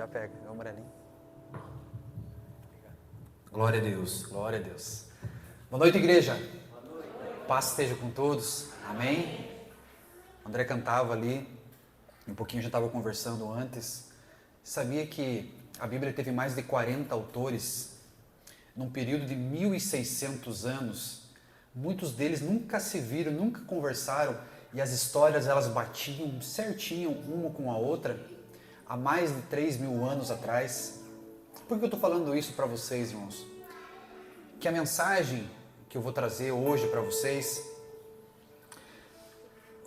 Já pega, é o amarelinho. Glória a Deus, glória a Deus. Boa noite, igreja. Boa noite. Paz esteja com todos. Amém. O André cantava ali, um pouquinho já estava conversando antes. Sabia que a Bíblia teve mais de 40 autores num período de 1.600 anos. Muitos deles nunca se viram, nunca conversaram e as histórias elas batiam certinho uma com a outra há mais de 3.000 anos atrás. Por que eu estou falando isso para vocês, irmãos? Que a mensagem que eu vou trazer hoje para vocês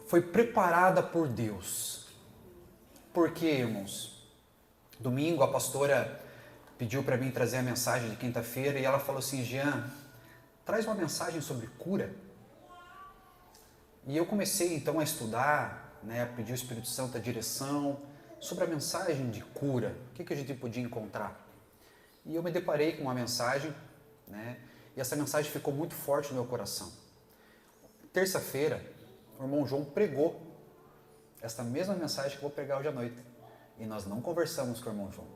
foi preparada por Deus. Por quê, irmãos? Domingo a pastora pediu para mim trazer a mensagem de quinta-feira e ela falou assim: Jean, traz uma mensagem sobre cura. E eu comecei então a estudar, a pedir ao Espírito Santo a direção sobre a mensagem de cura. O que a gente podia encontrar? E eu me deparei com uma mensagem, e essa mensagem ficou muito forte no meu coração. Terça-feira, o irmão João pregou esta mesma mensagem que eu vou pregar hoje à noite. E nós não conversamos com o irmão João.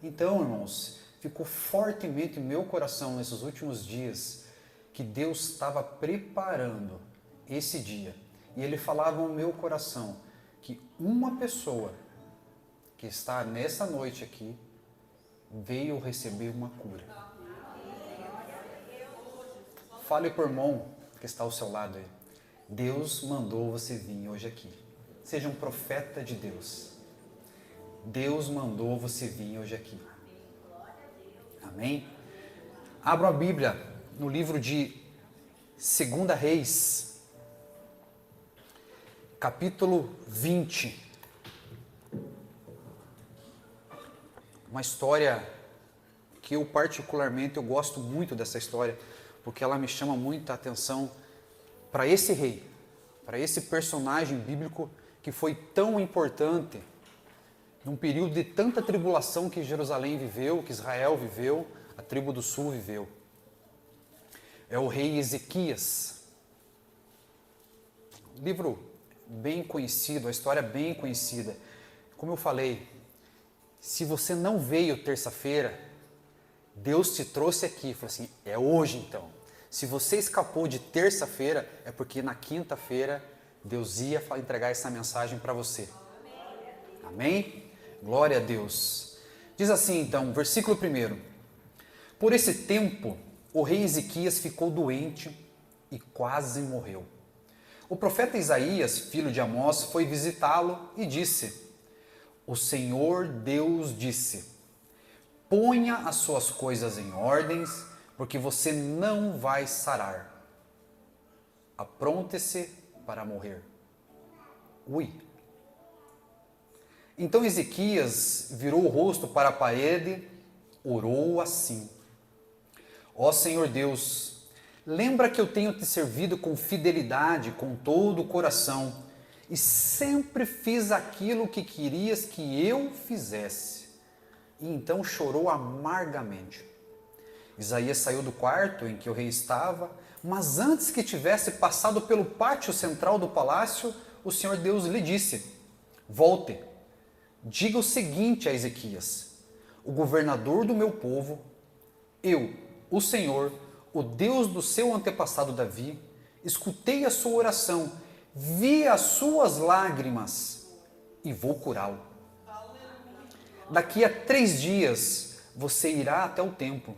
Então, irmãos, ficou fortemente em meu coração nesses últimos dias que Deus estava preparando esse dia. E Ele falava no meu coração que uma pessoa que está nessa noite aqui veio receber uma cura. Fale para o irmão que está ao seu lado aí. Deus mandou você vir hoje aqui. Seja um profeta de Deus. Deus mandou você vir hoje aqui. Amém? Abra a Bíblia no livro de 2 Reis, capítulo 20. Uma história que eu particularmente eu gosto muito dessa história, porque ela me chama muita atenção para esse rei, para esse personagem bíblico que foi tão importante num período de tanta tribulação que Jerusalém viveu, que Israel viveu, a tribo do sul viveu. É o rei Ezequias. Livro bem conhecido, a história bem conhecida. Como eu falei, se você não veio terça-feira, Deus te trouxe aqui e falou assim, é hoje então. Se você escapou de terça-feira, é porque na quinta-feira Deus ia entregar essa mensagem para você. Amém? Glória a Deus. Diz assim então, versículo 1. Por esse tempo, o rei Ezequias ficou doente e quase morreu. O profeta Isaías, filho de Amós, foi visitá-lo e disse: O Senhor Deus disse: ponha as suas coisas em ordens, porque você não vai sarar. Apronte-se para morrer. Ui! Então Ezequias virou o rosto para a parede, orou assim: Ó Senhor Deus, lembra que eu tenho te servido com fidelidade, com todo o coração, e sempre fiz aquilo que querias que eu fizesse. E então chorou amargamente. Isaías saiu do quarto em que o rei estava, mas antes que tivesse passado pelo pátio central do palácio, o Senhor Deus lhe disse: volte, diga o seguinte a Ezequias: o governador do meu povo, eu, o Senhor, o Deus do seu antepassado Davi, escutei a sua oração, vi as suas lágrimas e vou curá-lo. Daqui a 3 dias você irá até o templo.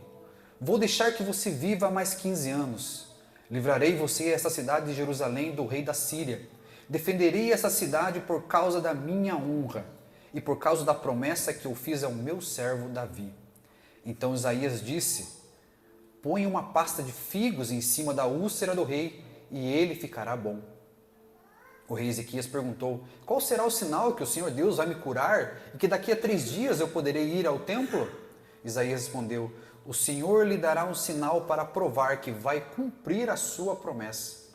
Vou deixar que você viva mais 15 anos. Livrarei você e essa cidade de Jerusalém do rei da Síria. Defenderei essa cidade por causa da minha honra e por causa da promessa que eu fiz ao meu servo Davi. Então Isaías disse: põe uma pasta de figos em cima da úlcera do rei e ele ficará bom. O rei Ezequias perguntou: qual será o sinal que o Senhor Deus vai me curar e que daqui a 3 dias eu poderei ir ao templo? Isaías respondeu: o Senhor lhe dará um sinal para provar que vai cumprir a sua promessa.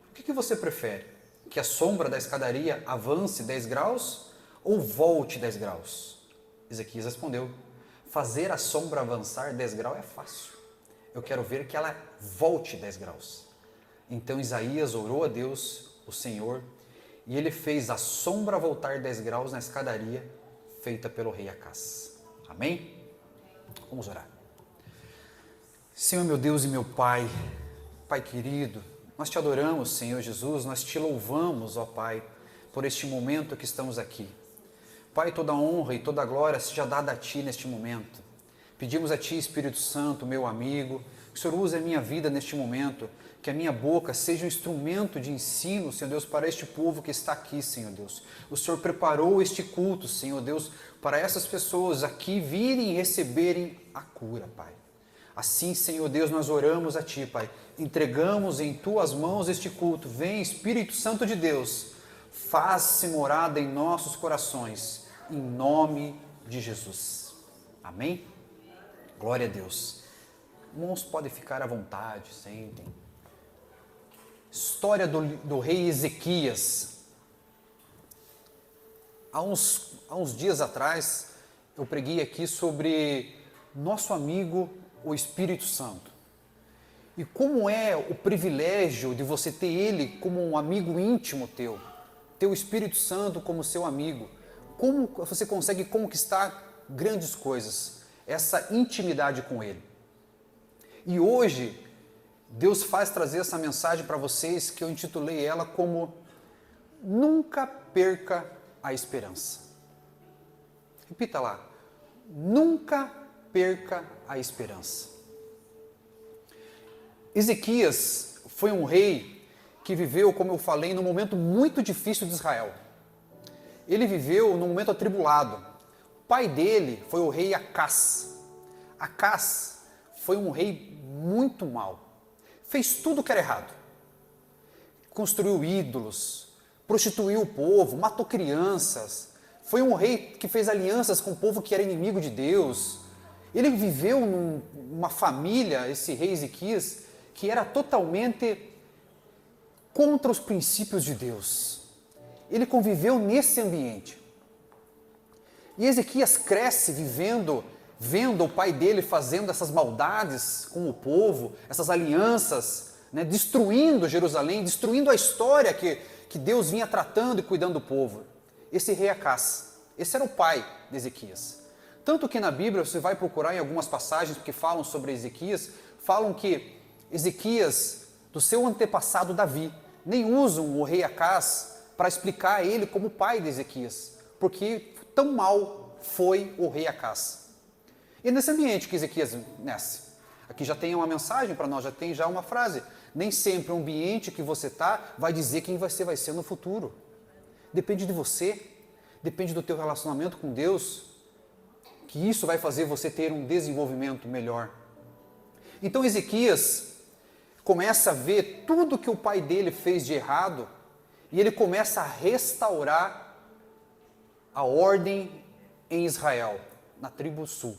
O que você prefere? Que a sombra da escadaria avance 10 graus ou volte 10 graus? Ezequias respondeu: fazer a sombra avançar 10 graus é fácil. Eu quero ver que ela volte 10 graus. Então Isaías orou a Deus, o Senhor, e ele fez a sombra voltar 10 graus na escadaria, feita pelo rei Acás. Amém? Vamos orar. Senhor, meu Deus e meu Pai, Pai querido, nós te adoramos, Senhor Jesus, nós te louvamos, ó Pai, por este momento que estamos aqui. Pai, toda honra e toda glória seja dada a Ti neste momento. Pedimos a Ti, Espírito Santo, meu amigo, que o Senhor use a minha vida neste momento, que a minha boca seja um instrumento de ensino, Senhor Deus, para este povo que está aqui, Senhor Deus. O Senhor preparou este culto, Senhor Deus, para essas pessoas aqui virem e receberem a cura, Pai. Assim, Senhor Deus, nós oramos a Ti, Pai. Entregamos em Tuas mãos este culto. Vem, Espírito Santo de Deus, faz-se morada em nossos corações, em nome de Jesus. Amém? Glória a Deus. Irmãos, podem ficar à vontade, sentem. História do rei Ezequias. Há uns dias atrás, eu preguei aqui sobre nosso amigo, o Espírito Santo. E como é o privilégio de você ter ele como um amigo íntimo teu, ter o Espírito Santo como seu amigo. Como você consegue conquistar grandes coisas, essa intimidade com ele. E hoje, Deus faz trazer essa mensagem para vocês que eu intitulei ela como Nunca Perca a Esperança. Repita lá, nunca perca a esperança. Ezequias foi um rei que viveu, como eu falei, num momento muito difícil de Israel. Ele viveu num momento atribulado. O pai dele foi o rei Acás. Acás foi um rei muito mau. Fez tudo que era errado. Construiu ídolos, prostituiu o povo, matou crianças. Foi um rei que fez alianças com o povo que era inimigo de Deus. Ele viveu numa família, esse rei Ezequias, que era totalmente contra os princípios de Deus. Ele conviveu nesse ambiente. E Ezequias cresce vendo o pai dele fazendo essas maldades com o povo, essas alianças, né, destruindo Jerusalém, destruindo a história que Deus vinha tratando e cuidando do povo. Esse rei Acás, esse era o pai de Ezequias. Tanto que na Bíblia, você vai procurar em algumas passagens que falam sobre Ezequias, falam que Ezequias, do seu antepassado Davi, nem usam o rei Acás para explicar ele como pai de Ezequias, porque tão mal foi o rei Acás. E nesse ambiente que Ezequias nasce, aqui já tem uma mensagem para nós, já tem uma frase, nem sempre o ambiente que você está vai dizer quem você vai ser no futuro. Depende de você, depende do teu relacionamento com Deus, que isso vai fazer você ter um desenvolvimento melhor. Então Ezequias começa a ver tudo que o pai dele fez de errado e ele começa a restaurar a ordem em Israel, na tribo sul.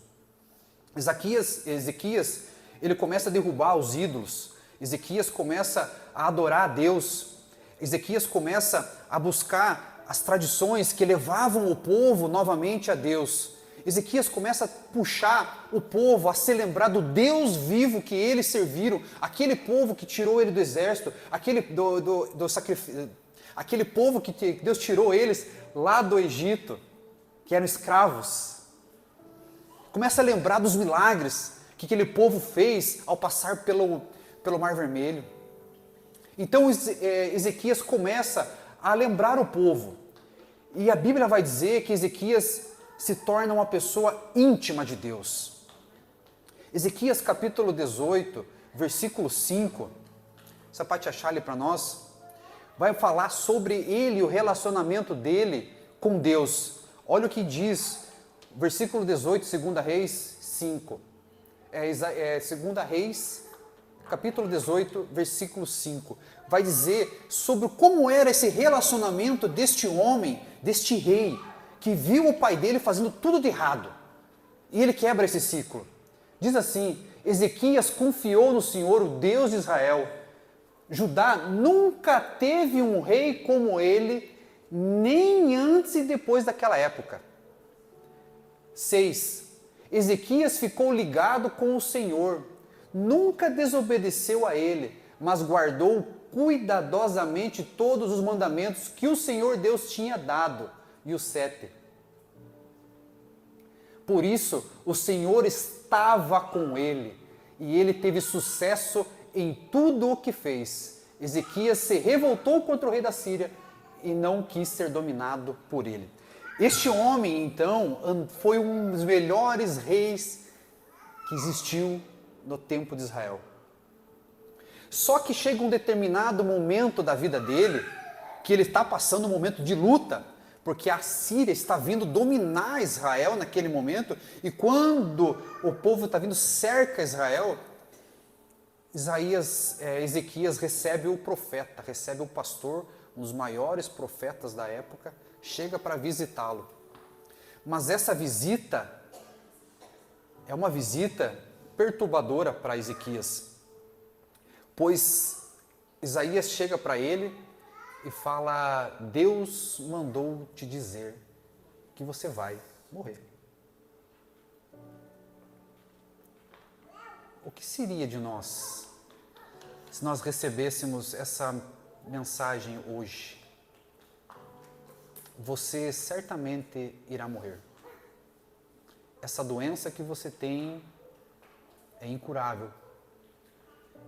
Ezequias, ele começa a derrubar os ídolos. Ezequias começa a adorar a Deus. Ezequias começa a buscar as tradições que levavam o povo novamente a Deus. Ezequias começa a puxar o povo a se lembrar do Deus vivo que eles serviram, aquele povo que tirou ele do exército, aquele povo que Deus tirou eles lá do Egito, que eram escravos. Começa a lembrar dos milagres que aquele povo fez ao passar pelo Mar Vermelho. Então Ezequias começa a lembrar o povo. E a Bíblia vai dizer que Ezequias se torna uma pessoa íntima de Deus. Ezequias capítulo 18, versículo 5, você pode achar ali para nós, vai falar sobre ele, o relacionamento dele com Deus. Olha o que diz, versículo 18, 2 Reis 5. 2 Reis, capítulo 18, versículo 5. Vai dizer sobre como era esse relacionamento deste homem, deste rei, que viu o pai dele fazendo tudo de errado. E ele quebra esse ciclo. Diz assim, Ezequias confiou no Senhor, o Deus de Israel. Judá nunca teve um rei como ele, nem antes e depois daquela época. 6. Ezequias ficou ligado com o Senhor, nunca desobedeceu a ele, mas guardou cuidadosamente todos os mandamentos que o Senhor Deus tinha dado. E o 7. Por isso, o Senhor estava com ele e ele teve sucesso em tudo o que fez. Ezequias se revoltou contra o rei da Síria e não quis ser dominado por ele. Este homem, então, foi um dos melhores reis que existiu no tempo de Israel. Só que chega um determinado momento da vida dele, que ele está passando um momento de luta, porque a Síria está vindo dominar Israel naquele momento, e quando o povo está vindo cerca Israel, Ezequias recebe o profeta, recebe o pastor, um dos maiores profetas da época, chega para visitá-lo. Mas essa visita é uma visita perturbadora para Ezequias, pois Isaías chega para ele e fala: Deus mandou te dizer que você vai morrer. O que seria de nós se nós recebêssemos essa mensagem hoje? Você certamente irá morrer. Essa doença que você tem é incurável.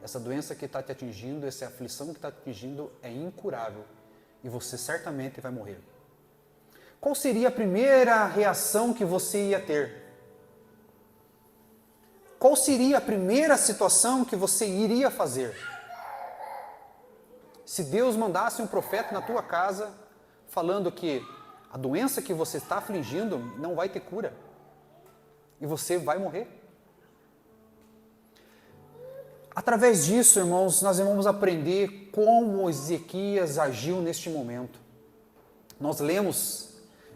Essa doença que está te atingindo, essa aflição que está te atingindo é incurável. E você certamente vai morrer. Qual seria a primeira reação que você ia ter? Qual seria a primeira situação que você iria fazer? Se Deus mandasse um profeta na tua casa falando que a doença que você está afligindo não vai ter cura e você vai morrer. Através disso, irmãos, nós vamos aprender como Ezequias agiu neste momento. Nós lemos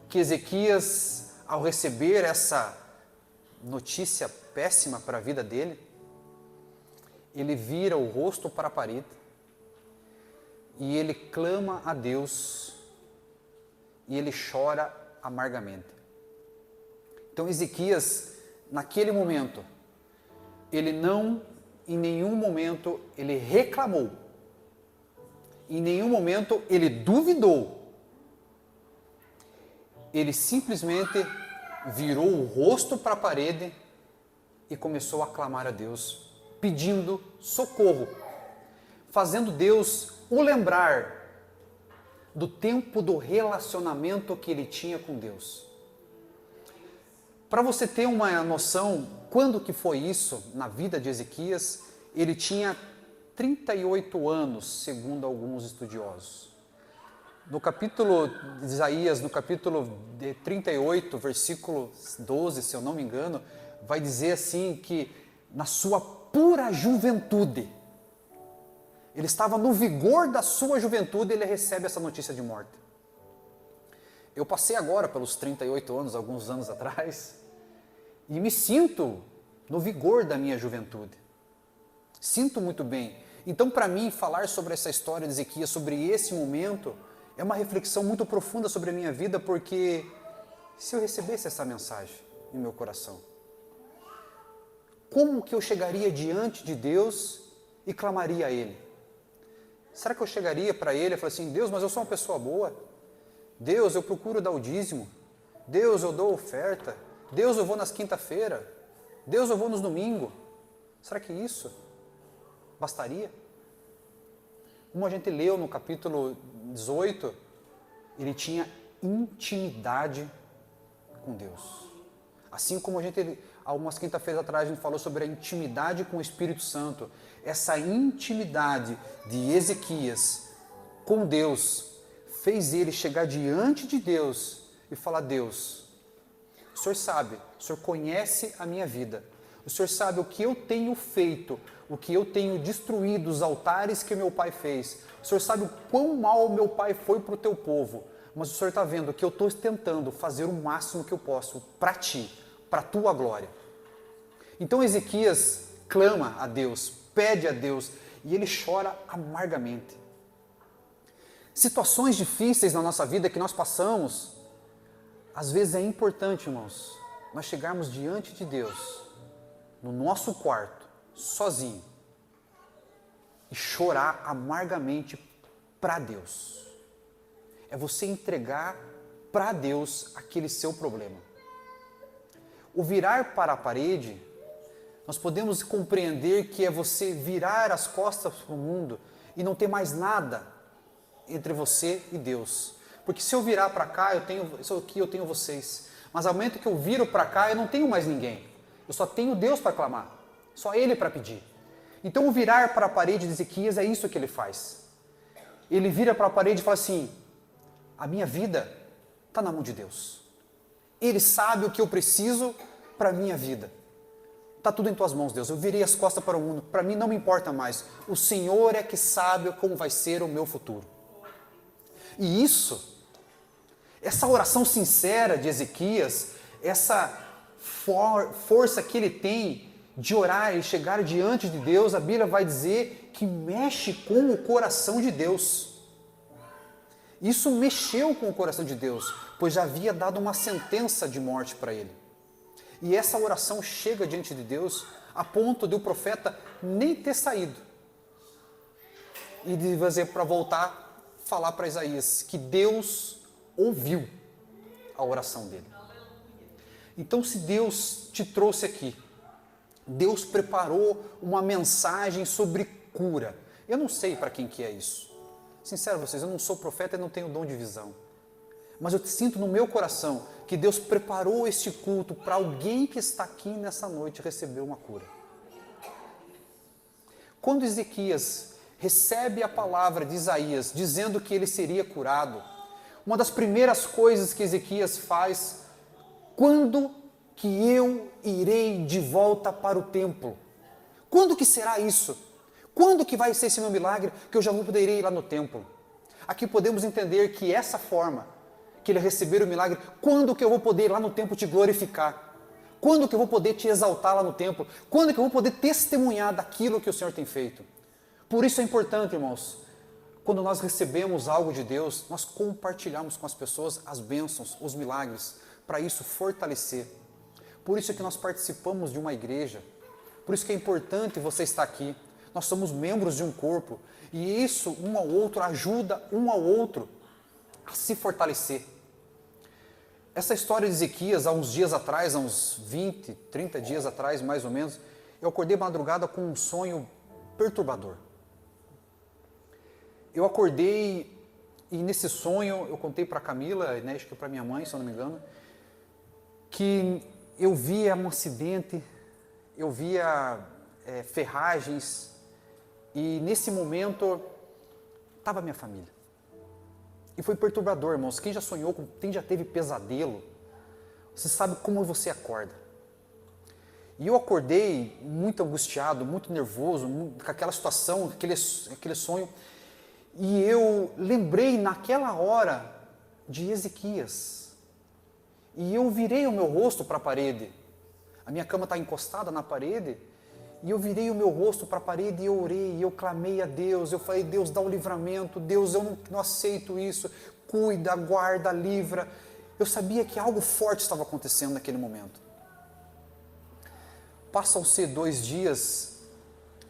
que Ezequias, ao receber essa notícia péssima para a vida dele, ele vira o rosto para a parede e ele clama a Deus e ele chora amargamente. Então Ezequias, naquele momento, ele não, em nenhum momento, ele reclamou, em nenhum momento ele duvidou, ele simplesmente virou o rosto para a parede e começou a clamar a Deus, pedindo socorro, fazendo Deus o lembrar do tempo do relacionamento que ele tinha com Deus. Para você ter uma noção, quando que foi isso na vida de Ezequias, ele tinha 38 anos, segundo alguns estudiosos. No capítulo de Isaías, no capítulo 38, versículo 12, se eu não me engano, vai dizer assim que na sua pura juventude, ele estava no vigor da sua juventude e ele recebe essa notícia de morte. Eu passei agora pelos 38 anos, alguns anos atrás, e me sinto no vigor da minha juventude. Sinto muito bem. Então, para mim, falar sobre essa história de Ezequias, sobre esse momento, é uma reflexão muito profunda sobre a minha vida, porque se eu recebesse essa mensagem em meu coração, como que eu chegaria diante de Deus e clamaria a Ele? Será que eu chegaria para Ele e falaria assim: Deus, mas eu sou uma pessoa boa. Deus, eu procuro dar o dízimo. Deus, eu dou oferta. Deus, eu vou nas quinta-feiras. Deus, eu vou nos domingos. Será que isso bastaria? Como a gente leu no capítulo 18, ele tinha intimidade com Deus. Assim como a gente, algumas quinta-feiras atrás, a gente falou sobre a intimidade com o Espírito Santo. Essa intimidade de Ezequias com Deus fez ele chegar diante de Deus e falar: Deus, o Senhor sabe, o Senhor conhece a minha vida. O Senhor sabe o que eu tenho feito, o que eu tenho destruído, os altares que meu pai fez. O Senhor sabe o quão mal meu pai foi para o teu povo. Mas o Senhor está vendo que eu estou tentando fazer o máximo que eu posso para ti, para a tua glória. Então Ezequias clama a Deus, pede a Deus e ele chora amargamente. Situações difíceis na nossa vida que nós passamos, às vezes é importante, irmãos, nós chegarmos diante de Deus, no nosso quarto, sozinho, e chorar amargamente para Deus. É você entregar para Deus aquele seu problema. O virar para a parede, nós podemos compreender que é você virar as costas para o mundo e não ter mais nada entre você e Deus. Porque se eu virar para cá, eu tenho vocês. Mas ao momento que eu viro para cá, eu não tenho mais ninguém. Eu só tenho Deus para clamar. Só Ele para pedir. Então o virar para a parede de Ezequias é isso que ele faz. Ele vira para a parede e fala assim, a minha vida está na mão de Deus. Ele sabe o que eu preciso para a minha vida. Está tudo em tuas mãos, Deus. Eu virei as costas para o mundo. Para mim não me importa mais. O Senhor é que sabe como vai ser o meu futuro. E essa oração sincera de Ezequias, essa força que ele tem de orar e chegar diante de Deus, a Bíblia vai dizer que mexe com o coração de Deus. Isso mexeu com o coração de Deus, pois já havia dado uma sentença de morte para ele. E essa oração chega diante de Deus a ponto de o profeta nem ter saído. E de fazer para voltar, falar para Isaías que Deus ouviu a oração dele. Então, se Deus te trouxe aqui, Deus preparou uma mensagem sobre cura. Eu não sei para quem que é isso. Sincero vocês, eu não sou profeta e não tenho dom de visão. Mas eu sinto no meu coração que Deus preparou este culto para alguém que está aqui nessa noite receber uma cura. Quando Ezequias recebe a palavra de Isaías dizendo que ele seria curado, uma das primeiras coisas que Ezequias faz, quando que eu irei de volta para o templo? Quando que será isso? Quando que vai ser esse meu milagre que eu já não poderei ir lá no templo? Aqui podemos entender que essa forma que ele receber o milagre, quando que eu vou poder ir lá no templo te glorificar? Quando que eu vou poder te exaltar lá no templo? Quando que eu vou poder testemunhar daquilo que o Senhor tem feito? Por isso é importante, irmãos, quando nós recebemos algo de Deus, nós compartilhamos com as pessoas as bênçãos, os milagres, para isso fortalecer. Por isso é que nós participamos de uma igreja, por isso que é importante você estar aqui. Nós somos membros de um corpo, e isso, um ao outro, ajuda um ao outro a se fortalecer. Essa história de Ezequias, há uns dias atrás, há uns 20, 30 dias atrás, mais ou menos, eu acordei madrugada com um sonho perturbador. Eu acordei e nesse sonho, eu contei para a Camila, né, acho que para minha mãe, se eu não me engano, que eu via um acidente, eu via ferragens, e nesse momento estava minha família. E foi perturbador, irmãos. Quem já sonhou, quem já teve pesadelo, você sabe como você acorda. E eu acordei muito angustiado, muito nervoso, com aquela situação, aquele sonho. E eu lembrei naquela hora de Ezequias. E eu virei o meu rosto para a parede. A minha cama está encostada na parede. E eu virei o meu rosto para a parede e eu orei, e eu clamei a Deus. Eu falei, Deus, dá o livramento. Deus, eu não aceito isso. Cuida, guarda, livra. Eu sabia que algo forte estava acontecendo naquele momento. Passam-se 2 dias,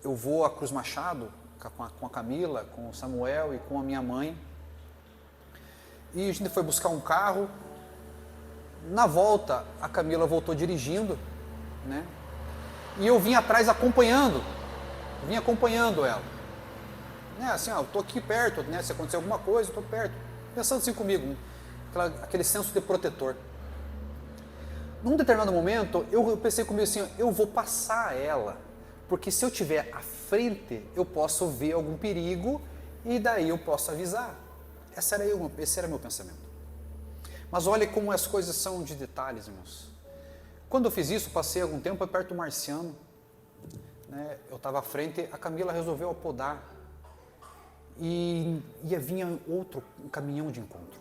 eu vou a Cruz Machado, com a Camila, com o Samuel e com a minha mãe. E a gente foi buscar um carro. Na volta, a Camila voltou dirigindo, né? E eu vim atrás acompanhando ela. Né, assim, ó, eu estou aqui perto, né? Se acontecer alguma coisa, eu estou perto. Pensando assim comigo, aquele senso de protetor. Num determinado momento, eu pensei comigo assim, eu vou passar ela, porque se eu estiver à frente, eu posso ver algum perigo e daí eu posso avisar. Esse era meu pensamento. Mas olha como as coisas são de detalhes, irmãos. Quando eu fiz isso, passei algum tempo perto do Marciano, né? Eu estava à frente, a Camila resolveu apodar e vinha um caminhão de encontro.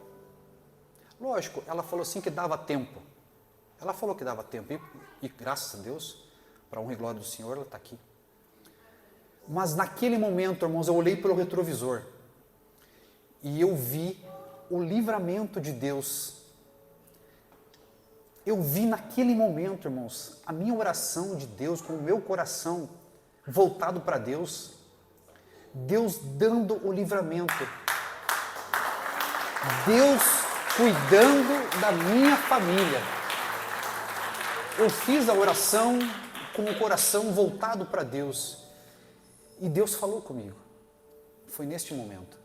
Lógico, ela falou assim que dava tempo. Ela falou que dava tempo e graças a Deus, para a honra e glória do Senhor, ela está aqui. Mas naquele momento, irmãos, eu olhei pelo retrovisor e eu vi o livramento de Deus. Eu vi naquele momento, irmãos, a minha oração de Deus, com o meu coração voltado para Deus, Deus dando o livramento, Deus cuidando da minha família. eu fiz a oração com o coração voltado para Deus. E Deus falou comigo. Foi neste momento.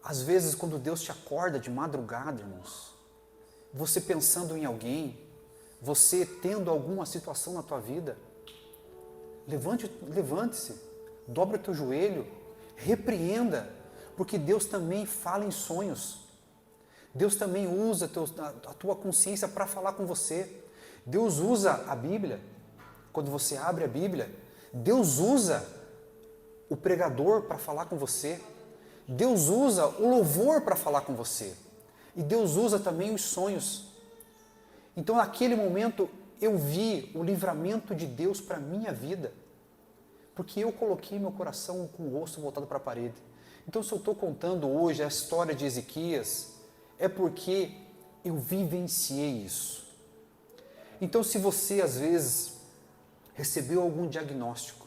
Às vezes, quando Deus te acorda de madrugada, irmãos, você pensando em alguém, você tendo alguma situação na tua vida, levante-se, dobre o teu joelho, repreenda, porque Deus também fala em sonhos. Deus também usa a tua consciência para falar com você. Deus usa a Bíblia. Quando você abre a Bíblia, Deus usa o pregador para falar com você. Deus usa o louvor para falar com você. E Deus usa também os sonhos. Então, naquele momento, eu vi o livramento de Deus para a minha vida. Porque eu coloquei meu coração com o rosto voltado para a parede. Então, se eu estou contando hoje a história de Ezequias, é porque eu vivenciei isso. Então, se você, às vezes, recebeu algum diagnóstico,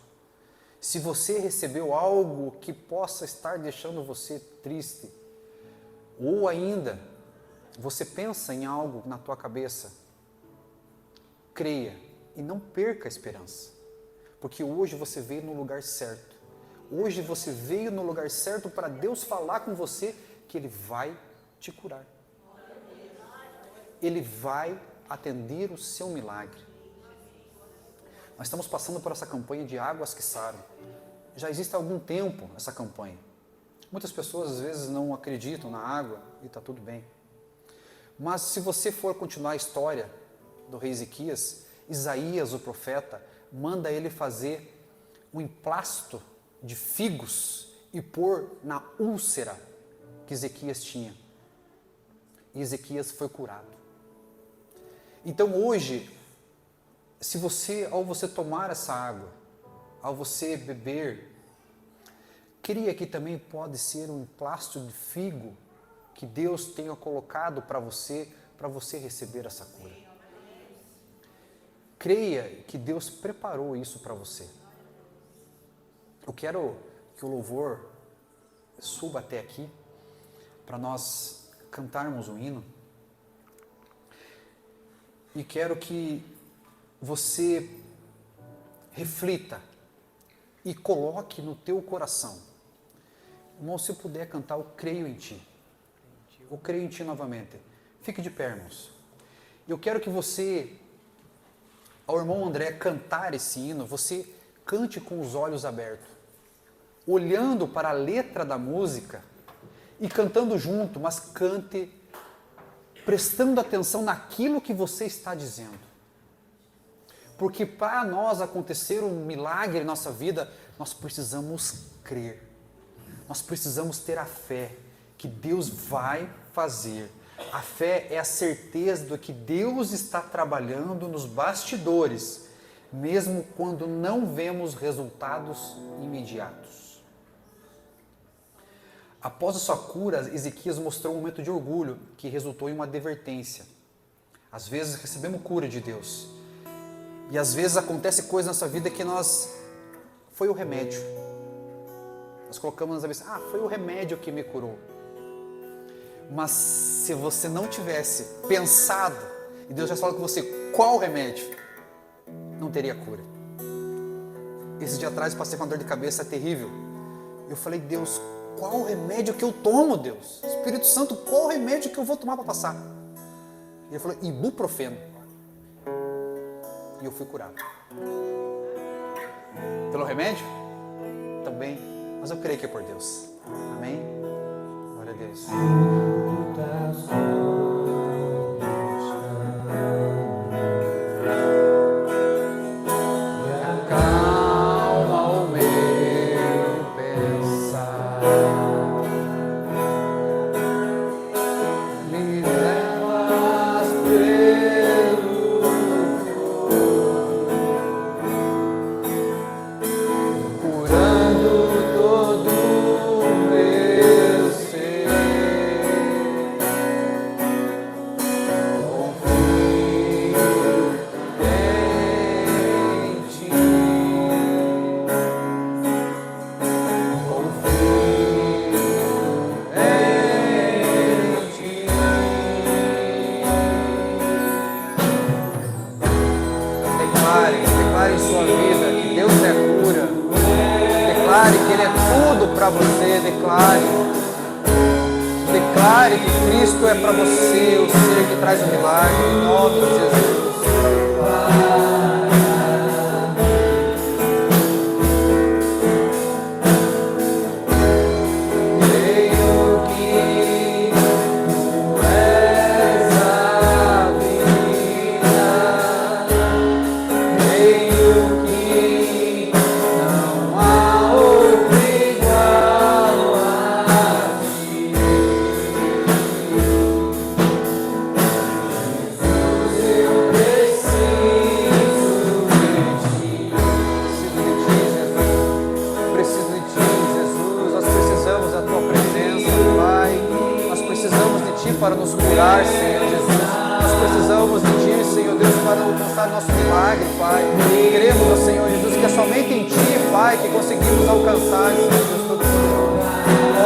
se você recebeu algo que possa estar deixando você triste, ou ainda, você pensa em algo na tua cabeça, creia e não perca a esperança. Porque hoje você veio no lugar certo. Hoje você veio no lugar certo para Deus falar com você que Ele vai te curar. Ele vai atender o seu milagre. Nós estamos passando por essa campanha de águas que saram. Já existe há algum tempo essa campanha. Muitas pessoas às vezes não acreditam na água e está tudo bem. Mas se você for continuar a história do rei Ezequias, Isaías, o profeta, manda ele fazer um emplasto de figos e pôr na úlcera que Ezequias tinha. E Ezequias foi curado. Então hoje, se você, ao você tomar essa água, ao você beber, creia que também pode ser um emplasto de figo que Deus tenha colocado para você receber essa cura. Creia que Deus preparou isso para você. Eu quero que o louvor suba até aqui, para nós cantarmos um hino. E quero que você reflita e coloque no teu coração. Irmão, se eu puder cantar, eu creio em Ti. Eu creio em Ti novamente. Fique de pé, irmãos. Eu quero que você, ao irmão André cantar esse hino, você cante com os olhos abertos, olhando para a letra da música e cantando junto, mas cante prestando atenção naquilo que você está dizendo. Porque para nós acontecer um milagre em nossa vida, nós precisamos crer. Nós precisamos ter a fé que Deus vai fazer. A fé é a certeza de que Deus está trabalhando nos bastidores, mesmo quando não vemos resultados imediatos. Após a sua cura, Ezequias mostrou um momento de orgulho que resultou em uma advertência. Às vezes recebemos cura de Deus. E às vezes acontece coisa na nossa vida que foi o remédio. Nós colocamos na cabeça, foi o remédio que me curou. Mas se você não tivesse pensado, e Deus já falou com você, qual o remédio? Não teria cura. Esse dia atrás eu passei com uma dor de cabeça terrível. Eu falei, Deus, qual o remédio que eu tomo, Deus? Espírito Santo, qual o remédio que eu vou tomar para passar? E ele falou, ibuprofeno. E eu fui curado. Pelo remédio? Também. Mas eu creio que é por Deus. Amém? Glória a Deus. declare em sua vida que Deus é a cura. Declare que Ele é tudo para você. Declare que Cristo é para você o ser que traz o milagre, em nome de Jesus. Para nos curar, Senhor Jesus. Nós precisamos de Ti, Senhor Deus, para alcançar nosso milagre, Pai. Queremos, ó Senhor Jesus, que é somente em Ti, Pai, que conseguimos alcançar, Senhor Deus Todo-Poderoso.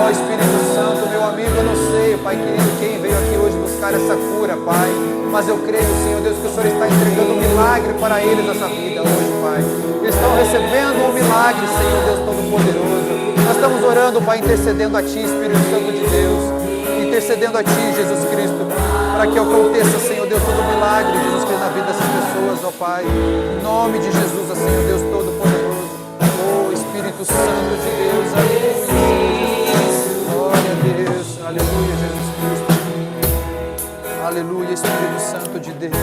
Ó Espírito Santo, meu amigo, eu não sei, Pai querido, quem veio aqui hoje buscar essa cura, Pai. Mas eu creio, Senhor Deus, que o Senhor está entregando um milagre para eles nessa vida hoje, Pai. Eles estão recebendo um milagre, Senhor Deus Todo-Poderoso. Nós estamos orando, Pai, intercedendo a Ti, Espírito Santo de Deus. Intercedendo a Ti, Jesus Cristo, para que aconteça, Senhor Deus, todo milagre, Jesus Cristo, na vida dessas pessoas, ó Pai. Em nome de Jesus, ó Senhor Deus Todo-Poderoso. Ó Espírito Santo de Deus, aleluia. Glória a Deus, aleluia, Jesus Cristo. Aleluia, Espírito Santo de Deus.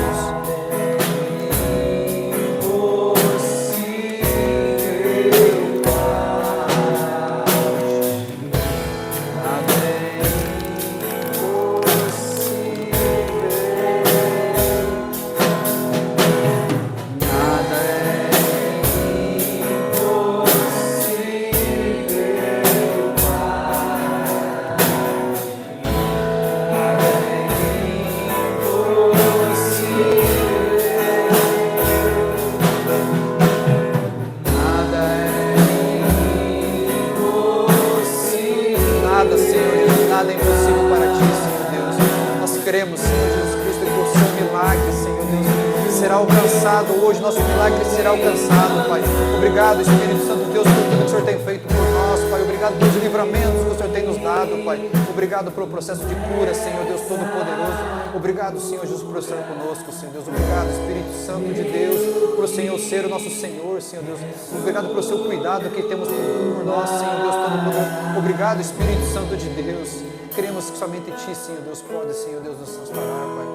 Hoje nosso milagre será alcançado, Pai. Obrigado, Espírito Santo de Deus, por tudo que o Senhor tem feito por nós, Pai. Obrigado pelos livramentos que o Senhor tem nos dado, Pai. Obrigado pelo processo de cura, Senhor Deus Todo-Poderoso. Obrigado, Senhor Jesus, por estar conosco, Senhor Deus. Obrigado, Espírito Santo de Deus, por o Senhor ser o nosso Senhor, Senhor Deus. Obrigado pelo seu cuidado que temos por nós, Senhor Deus Todo-Poderoso. Obrigado, Espírito Santo de Deus. Queremos que somente Ti, Senhor Deus, pode, Senhor Deus, nos transformar, Pai.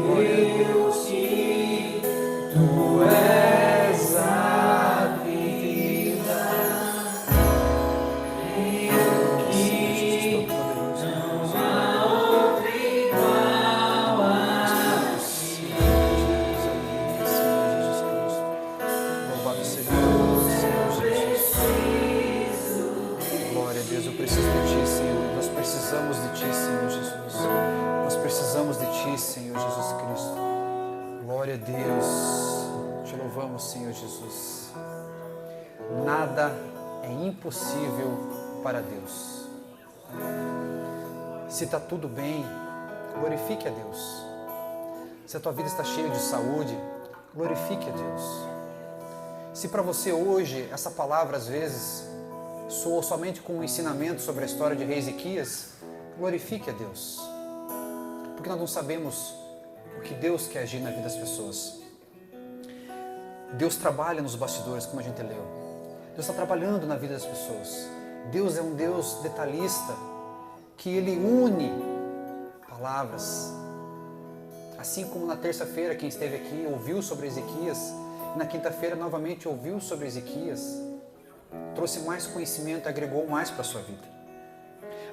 Glória a Deus. Tu és a vida, que não há outro igual a Ti. Louvado seja o Senhor Jesus. Glória a Deus, eu preciso de Ti, Senhor. Nós precisamos de Ti, Senhor Jesus. Nós precisamos de Ti, Senhor Jesus Cristo. Glória a Deus. Te louvamos, Senhor Jesus. Nada é impossível para Deus. Se está tudo bem, glorifique a Deus. Se a tua vida está cheia de saúde, glorifique a Deus. Se para você hoje essa palavra às vezes soa somente com um ensinamento sobre a história de rei Ezequias, glorifique a Deus. Porque nós não sabemos o que Deus quer agir na vida das pessoas. Deus trabalha nos bastidores, como a gente leu. Deus está trabalhando na vida das pessoas. Deus é um Deus detalhista, que Ele une palavras. Assim como na terça-feira, quem esteve aqui ouviu sobre Ezequias, e na quinta-feira novamente ouviu sobre Ezequias, trouxe mais conhecimento, agregou mais para a sua vida.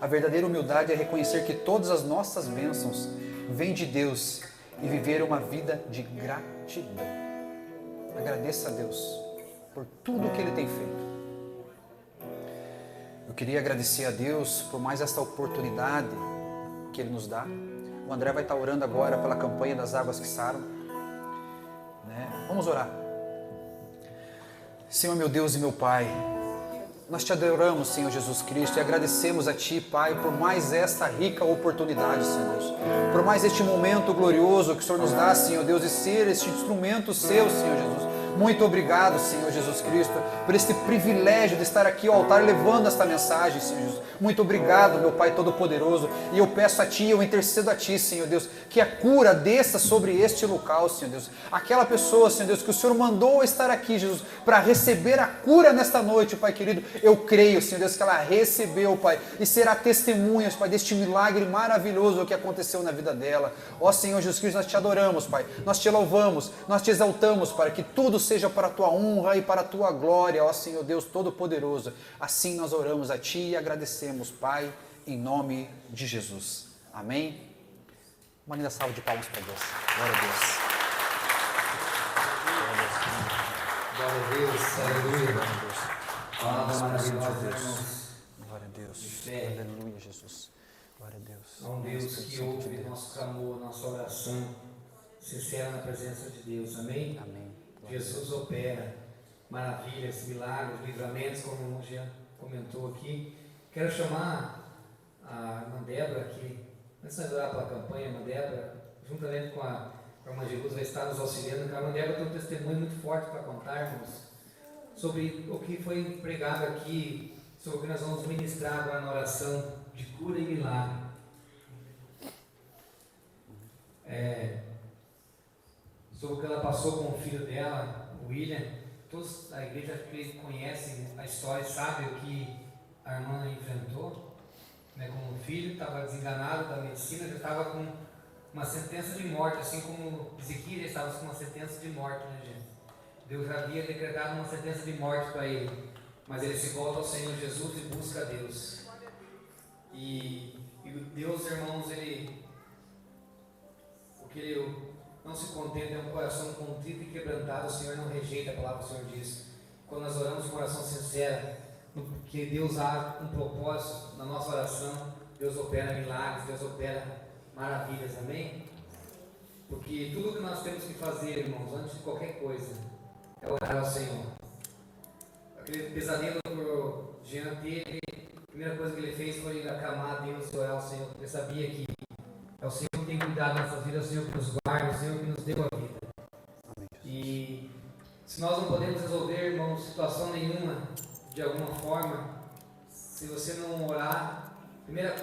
A verdadeira humildade é reconhecer que todas as nossas bênçãos vêm de Deus e viver uma vida de gratidão. Agradeça a Deus por tudo que Ele tem feito. Eu queria agradecer a Deus por mais esta oportunidade que Ele nos dá. O André vai estar orando agora pela campanha das águas que saram. Vamos orar. Senhor, meu Deus e meu Pai, nós Te adoramos, Senhor Jesus Cristo, e agradecemos a Ti, Pai, por mais esta rica oportunidade, Senhor Deus. Por mais este momento glorioso que o Senhor nos dá, Senhor Deus, de ser este instrumento Seu, Senhor Jesus, Muito obrigado, Senhor Jesus Cristo, por este privilégio de estar aqui ao altar levando esta mensagem, Senhor Jesus. Muito obrigado, meu Pai Todo-Poderoso. E eu peço a Ti, eu intercedo a Ti, Senhor Deus, que a cura desça sobre este local, Senhor Deus. Aquela pessoa, Senhor Deus, que o Senhor mandou estar aqui, Jesus, para receber a cura nesta noite, Pai querido. Eu creio, Senhor Deus, que ela recebeu, Pai, e será testemunha, Pai, deste milagre maravilhoso que aconteceu na vida dela. Ó Senhor Jesus Cristo, nós Te adoramos, Pai. Nós Te louvamos, nós Te exaltamos, para que tudo seja para a Tua honra e para a Tua glória, ó Senhor Deus Todo-Poderoso. Assim nós oramos a Ti e agradecemos, Pai, em nome de Jesus. Amém? Uma linda salva de palmas para Deus. Glória a Deus. Glória a Deus, aleluia. Glória a Deus. Palavra maravilhosa, irmãos. Glória a Deus. Fé. Aleluia, Jesus. Glória a Deus. Há um Deus que ouve nosso clamor, nossa oração sincera na presença de Deus. Amém? Amém. Jesus opera maravilhas, milagres, livramentos, como o irmão Jean comentou aqui. Quero chamar a irmã Débora aqui, antes de orar pela campanha, a irmã Débora, juntamente com a irmã Jesus, vai estar nos auxiliando. A irmã Débora tem um testemunho muito forte para contar, irmãos, sobre o que foi pregado aqui, sobre o que nós vamos ministrar agora na oração de cura e milagre. Sobre o que ela passou com o filho dela, o William. Todos da igreja que conhecem a história sabem o que a irmã enfrentou, né, com o filho. Estava desenganado da medicina, já estava com uma sentença de morte, assim como Ezequiel estava com uma sentença de morte, né, gente? Deus já havia decretado uma sentença de morte para ele, mas ele se volta ao Senhor Jesus e busca a Deus. E Deus, irmãos, ele não se contenta, é um coração contrito e quebrantado. O Senhor não rejeita, a palavra do Senhor diz. Quando nós oramos com oração sincera, que Deus há um propósito na nossa oração, Deus opera milagres, Deus opera maravilhas, amém? Porque tudo que nós temos que fazer, irmãos, antes de qualquer coisa, é orar ao Senhor. Aquele pesadelo que o Jean teve, a primeira coisa que ele fez foi aclamar a Deus e orar ao Senhor, porque ele sabia que é o Senhor que tem cuidado da nossa vida, é o Senhor que nos guarda, é o Senhor que nos deu a vida. E se nós não podemos resolver, irmãos, situação nenhuma, de alguma forma, se você não orar, primeira